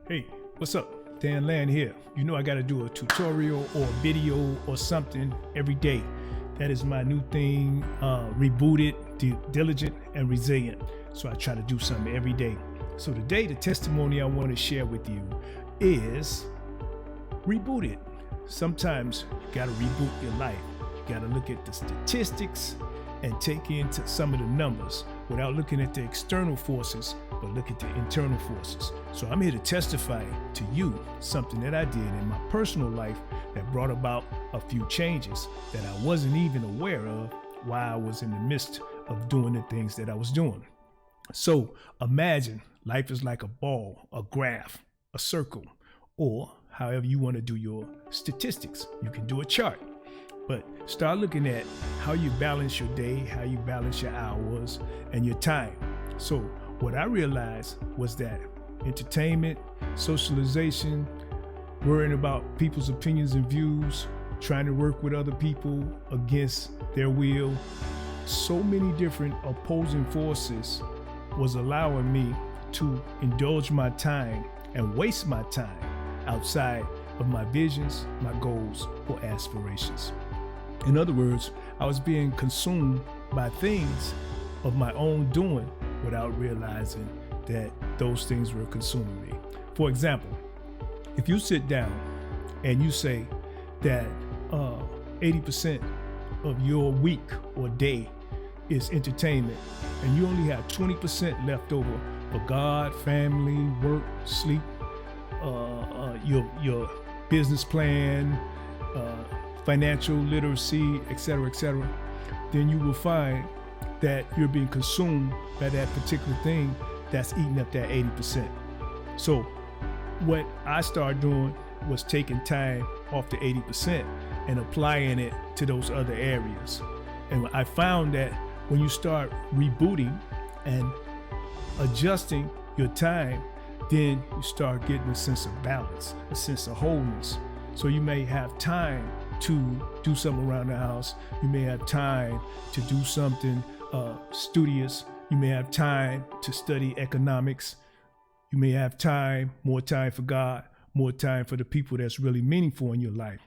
Hey, what's up? Dan Land here. You know I got to do a tutorial or a video or something every day. That is my new thing, rebooted, diligent, and resilient. So I try to do something every day. So today, the testimony I want to share with you is rebooted. Sometimes you got to reboot your life. You got to look at the statistics and take into some of the numbers without looking at the external forces, but look at the internal forces. So I'm here to testify to you something that I did in my personal life that brought about a few changes that I wasn't even aware of while I was in the midst of doing the things that I was doing. So imagine life is like a ball, a graph, a circle, or however you want to do your statistics. You can do a chart. But start looking at how you balance your day, how you balance your hours and your time. So what I realized was that entertainment, socialization, worrying about people's opinions and views, trying to work with other people against their will, so many different opposing forces was allowing me to indulge my time and waste my time outside of my visions, my goals, or aspirations. In other words, I was being consumed by things of my own doing without realizing that those things were consuming me. For example, if you sit down and you say that 80% of your week or day is entertainment, and you only have 20% left over for God, family, work, sleep, your business plan, financial literacy, etc., then you will find that you're being consumed by that particular thing that's eating up that 80%. So what I started doing was taking time off the 80% and applying it to those other areas. And I found that when you start rebooting and adjusting your time, then you start getting a sense of balance, a sense of wholeness. So you may have time to do something around the house. You may have time to do something studious. You may have time to study economics. You may have time, more time for God, more time for the people that's really meaningful in your life.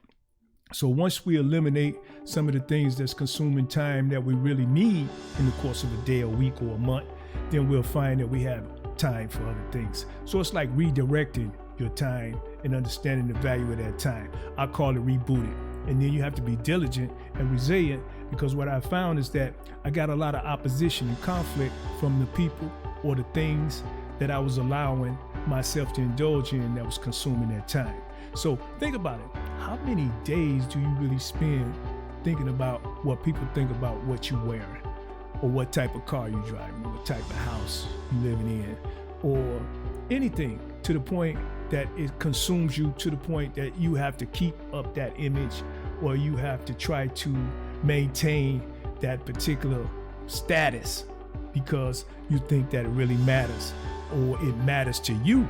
So once we eliminate some of the things that's consuming time that we really need in the course of a day, a week, or a month, then we'll find that we have time for other things. So it's like redirecting your time and understanding the value of that time. I call it rebooting. And then you have to be diligent and resilient, because what I found is that I got a lot of opposition and conflict from the people or the things that I was allowing myself to indulge in that was consuming that time. So think about it. How many days do you really spend thinking about what people think about what you're wearing, or what type of car you're driving, or what type of house you're living in, or anything, to the point that it consumes you, to the point that you have to keep up that image, or you have to try to maintain that particular status because you think that it really matters, or it matters to you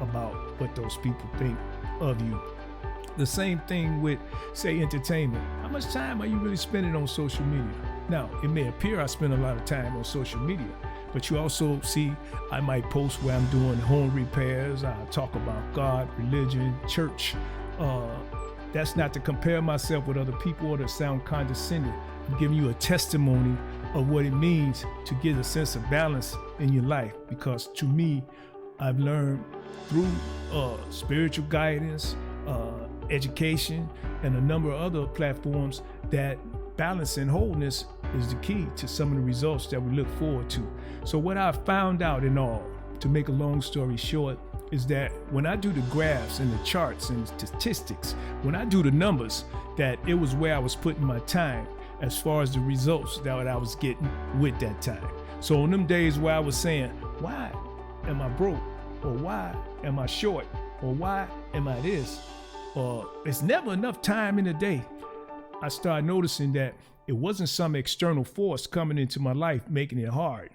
about what those people think of you. The same thing with, say, entertainment. How much time are you really spending on social media? Now, it may appear I spend a lot of time on social media, but you also see I might post where I'm doing home repairs. I talk about God, religion, church. That's not to compare myself with other people or to sound condescending. I'm giving you a testimony of what it means to get a sense of balance in your life, because to me, I've learned through spiritual guidance, education, and a number of other platforms that balance and wholeness is the key to some of the results that we look forward to. So what I found out in all, to make a long story short, is that when I do the graphs and the charts and statistics, when I do the numbers, that it was where I was putting my time as far as the results that I was getting with that time. So on them days where I was saying, why am I broke? Or why am I short? Or why am I this? Or it's never enough time in the day. I started noticing that it wasn't some external force coming into my life making it hard.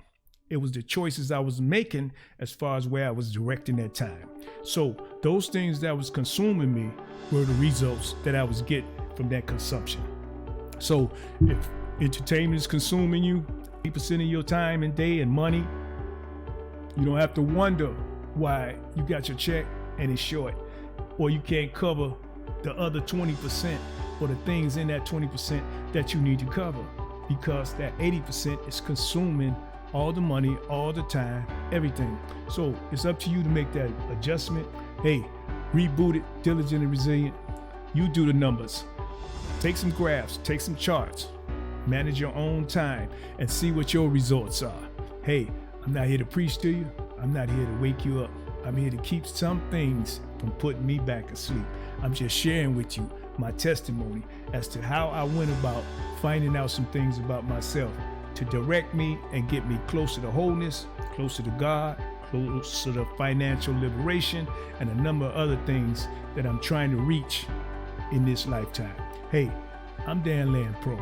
It was the choices I was making as far as where I was directing that time. So those things that was consuming me were the results that I was getting from that consumption. So if entertainment is consuming you, 80% of your time and day and money, you don't have to wonder why you got your check and it's short, or you can't cover the other 20% or the things in that 20% that you need to cover, because that 80% is consuming all the money, all the time, everything. So it's up to you to make that adjustment. Hey, Rebooted, diligent and resilient. You do the numbers. Take some graphs, take some charts, manage your own time, and see what your results are. Hey, I'm not here to preach to you. I'm not here to wake you up. I'm here to keep some things from putting me back asleep. I'm just sharing with you my testimony as to how I went about finding out some things about myself to direct me and get me closer to wholeness, closer to God, closer to financial liberation, and a number of other things that I'm trying to reach in this lifetime. Hey, I'm Dan Land Pro.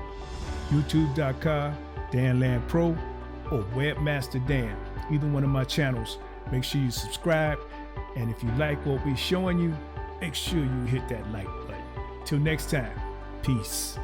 YouTube.com, Dan Land Pro, or Webmaster Dan. Either one of my channels. Make sure you subscribe. And if you like what we're showing you, make sure you hit that like button. Till next time, peace.